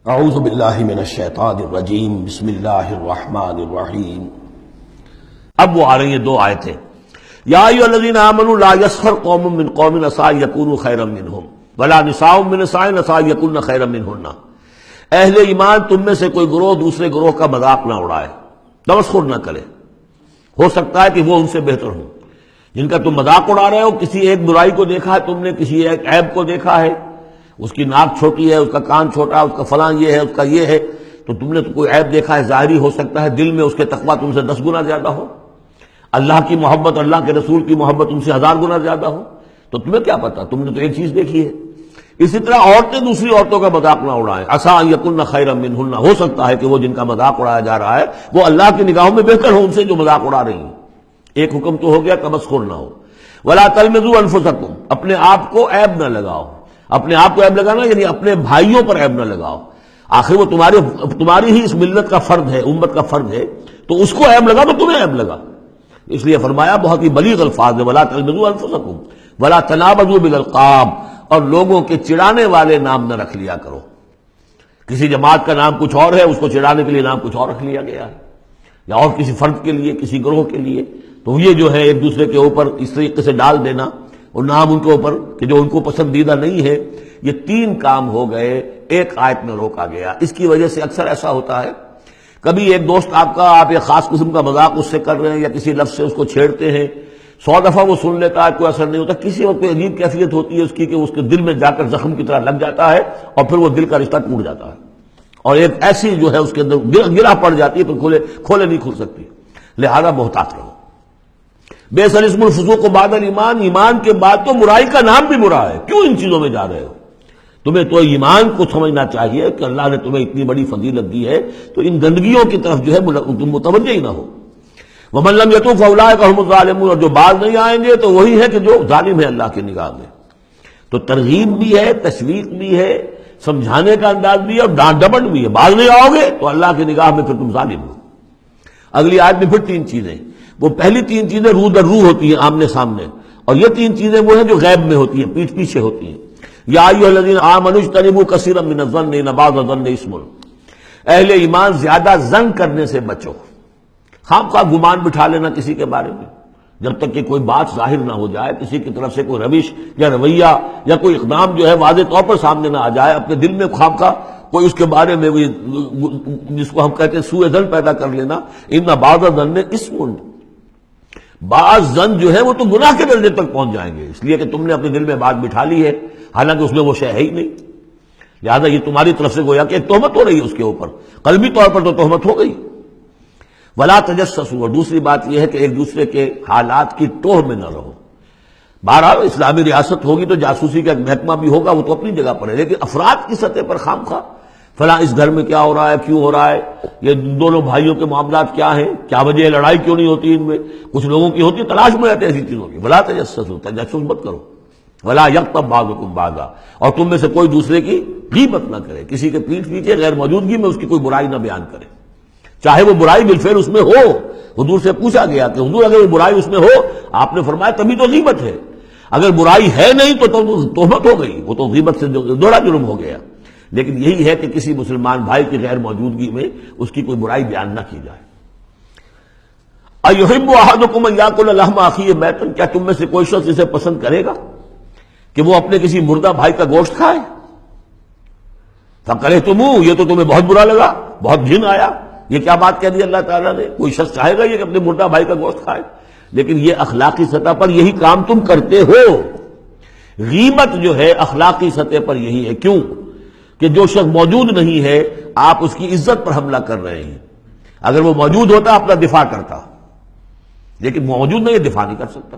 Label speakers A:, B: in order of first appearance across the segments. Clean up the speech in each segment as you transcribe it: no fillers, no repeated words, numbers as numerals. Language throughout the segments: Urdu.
A: اعوذ باللہ من الشیطان الرجیم بسم اللہ الرحمن الرحیم۔ اب وہ آ رہی ہیں دو آیتیں، یا ایھا الذین آمنوا لا یسخر قوم من قوم عسیٰ ان یکونوا خیرا منہم ولا نساء من نساء عسیٰ ان یکن خیرا منہن۔ اہل ایمان تم میں سے کوئی گروہ دوسرے گروہ کا مذاق نہ اڑائے، تمسخر نہ کرے، ہو سکتا ہے کہ وہ ان سے بہتر ہوں۔ جن کا تم مذاق اڑا رہے ہو، کسی ایک برائی کو دیکھا ہے تم نے، کسی ایک عیب کو دیکھا ہے، اس کی ناک چھوٹی ہے، اس کا کان چھوٹا ہے، اس کا فلاں یہ ہے، اس کا یہ ہے، تو تم نے تو کوئی عیب دیکھا ہے ظاہری، ہو سکتا ہے دل میں اس کے تقویٰ تم سے 10 گنا زیادہ ہو، اللہ کی محبت، اللہ کے رسول کی محبت تم سے 1000 گنا زیادہ ہو، تو تمہیں کیا پتا، تم نے تو ایک چیز دیکھی ہے۔ اسی طرح عورتیں دوسری عورتوں کا مذاق نہ اڑائیں، عسیٰ ان یکن خیرا منہن، ہو سکتا ہے کہ وہ جن کا مذاق اڑایا جا رہا ہے وہ اللہ کی نگاہوں میں بہتر ہو ان سے جو مذاق اڑا رہی ہیں۔ ایک حکم تو ہو گیا تمسخر نہ ہو۔ ولا تلمزوا انفسکم، اپنے آپ کو عیب نہ لگاؤ۔ اپنے آپ کو عیب لگانا یعنی اپنے بھائیوں پر عیب نہ لگاؤ، آخر وہ تمہاری ہی اس ملت کا فرد ہے، امت کا فرد ہے، تو اس کو عیب لگا تو تمہیں عیب لگا۔ اس لیے فرمایا بہت ہی بلیغ الفاظ ہے، ولا تلمزوا انفسکم ولا تنابزوا بالالقاب، اور لوگوں کے چڑانے والے نام نہ رکھ لیا کرو۔ کسی جماعت کا نام کچھ اور ہے، اس کو چڑانے کے لیے نام کچھ اور رکھ لیا گیا ہے، یا اور کسی فرد کے لیے، کسی گروہ کے لیے، تو یہ جو ہے ایک دوسرے کے اوپر اس طریقے سے ڈال دینا اور نام ان کے اوپر کہ جو ان کو پسندیدہ نہیں ہے، یہ 3 کام ہو گئے ایک آیت میں روکا گیا۔ اس کی وجہ سے اکثر ایسا ہوتا ہے، کبھی ایک دوست آپ ایک خاص قسم کا مذاق اس سے کر رہے ہیں یا کسی لفظ سے اس کو چھیڑتے ہیں، 100 دفعہ وہ سن لیتا ہے، کوئی اثر نہیں ہوتا، کسی وقت کوئی عجیب کیفیت ہوتی ہے اس کی کہ اس کے دل میں جا کر زخم کی طرح لگ جاتا ہے اور پھر وہ دل کا رشتہ ٹوٹ جاتا ہے، اور ایک ایسی جو ہے اس کے اندر گرہ پڑ جاتی ہے، پھر کھولے نہیں کھل سکتی۔ لہذا محتاط رہو۔ بئس الاسم الفسوق بعد الایمان، ایمان کے بعد تو برائی کا نام بھی برا ہے، کیوں ان چیزوں میں جا رہے ہو؟ تمہیں تو ایمان کو سمجھنا چاہیے کہ اللہ نے تمہیں اتنی بڑی فضیلت دی ہے، تو ان گندگیوں کی طرف جو ہے تم متوجہ ہی نہ ہو۔ ومن لم یتوب فاولئک هم الظالمون، اور جو باز نہیں آئیں گے تو وہی ہے کہ جو ظالم ہے اللہ کی نگاہ میں۔ تو ترغیب بھی ہے، تشویق بھی ہے، سمجھانے کا انداز بھی ہے، اور ڈانٹ ڈپٹ بھی ہے۔ باز نہیں آؤ گے تو اللہ کی نگاہ میں پھر تم ظالم ہو۔ اگلی آیت میں پھر 3 چیزیں، وہ پہلی 3 چیزیں رو در رو ہوتی ہیں آمنے سامنے، اور یہ 3 چیزیں وہ ہیں جو غیب میں ہوتی ہیں، پیٹھ پیچھے ہوتی ہیں۔ یا ایھا الذین آمنوا اجتنبوا کثیرا من الظن ان بعض الظن اثم، اہل ایمان زیادہ ظن کرنے سے بچو، خام خواہ گمان بٹھا لینا کسی کے بارے میں، جب تک کہ کوئی بات ظاہر نہ ہو جائے، کسی کی طرف سے کوئی روش یا رویہ یا کوئی اقدام جو ہے واضح طور پر سامنے نہ آ جائے، اپنے دل میں خام خواہ کوئی اس کے بارے میں جس کو ہم کہتے ہیں سوء ظن پیدا کر لینا۔ ان بعض الظن اثم، بعض ظن جو ہے وہ تو گناہ کے درجے تک پہنچ جائیں گے، اس لیے کہ تم نے اپنے دل میں بات بٹھا لی ہے، حالانکہ اس میں وہ شے ہے ہی نہیں۔ لہذا یہ تمہاری طرف سے گویا کہ ایک تہمت ہو رہی ہے اس کے اوپر، قلبی طور پر تو تہمت ہو گئی۔ ولا تجسسوا، اور دوسری بات یہ ہے کہ ایک دوسرے کے حالات کی ٹوہ میں نہ رہو۔ بہرحال اسلامی ریاست ہوگی تو جاسوسی کا ایک محکمہ بھی ہوگا، وہ تو اپنی جگہ پر ہے، لیکن افراد کی سطح پر خام خواہ فلاں اس گھر میں کیا ہو رہا ہے، کیوں ہو رہا ہے، یہ دونوں بھائیوں کے معاملات کیا ہیں، کیا وجہ ہے، لڑائی کیوں نہیں ہوتی ان میں، کچھ لوگوں کی ہوتی ہے، تلاش میں رہتے ہیں ایسی چیزوں کی۔ ولا تجسسوا، تجسس مت کرو۔ ولا یغتب بعضکم بعضا، اور تم میں سے کوئی دوسرے کی غیبت نہ کرے، کسی کے پیٹھ پیچھے غیر موجودگی میں اس کی کوئی برائی نہ بیان کرے، چاہے وہ برائی بالفعل اس میں ہو۔ حضور سے پوچھا گیا کہ حضور اگر وہ برائی اس میں ہو، آپ نے فرمایا تبھی تو غیبت ہے، اگر برائی ہے نہیں تو تہمت ہو گئی، وہ تو غیبت سے دوہرا جرم ہو گیا۔ لیکن یہی ہے کہ کسی مسلمان بھائی کی غیر موجودگی میں اس کی کوئی برائی بیان نہ کی جائے۔ ایحب احدکم ان یاکل لحم اخیہ میتا، کیا تم میں سے کوئی شخص اسے پسند کرے گا کہ وہ اپنے کسی مردہ بھائی کا گوشت کھائے؟ فکرہتموہ، یہ تو تمہیں بہت برا لگا، بہت گھن آیا، یہ کیا بات کہہ دی اللہ تعالیٰ نے؟ کوئی شخص چاہے گا یہ کہ اپنے مردہ بھائی کا گوشت کھائے؟ لیکن یہ اخلاقی سطح پر یہی کام تم کرتے ہو۔ غیبت جو ہے اخلاقی سطح پر یہی ہے، کیوں کہ جو شخص موجود نہیں ہے آپ اس کی عزت پر حملہ کر رہے ہیں۔ اگر وہ موجود ہوتا اپنا دفاع کرتا، لیکن موجود نہیں ہے، دفاع نہیں کر سکتا،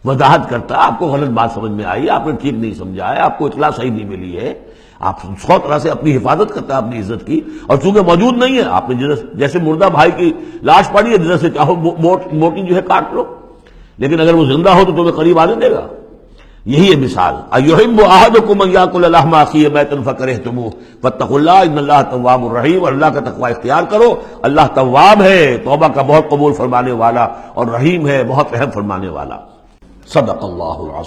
A: وضاحت کرتا، آپ کو غلط بات سمجھ میں آئی، آپ نے ٹھیک نہیں سمجھا ہے، آپ کو اطلاع صحیح نہیں ملی ہے، آپ 100 طرح سے اپنی حفاظت کرتا ہے اپنی عزت کی، اور چونکہ موجود نہیں ہے آپ نے جیسے مردہ بھائی کی لاش پڑی ہے، جیسے چاہو موٹی جو ہے کاٹ لو، لیکن اگر وہ زندہ ہو تو تمہیں قریب آنے دے گا۔ یہی ہے مثال۔ ایحب احدکم ان یاکل لحم اخیہ میتا فکرہتموہ فاتقوا اللہ ان اللہ تواب الرحیم، اور اللہ کا تقوی اختیار کرو، اللہ تواب ہے، توبہ کا بہت قبول فرمانے والا، اور رحیم ہے، بہت رحم فرمانے والا۔ صدق اللہ العظیم۔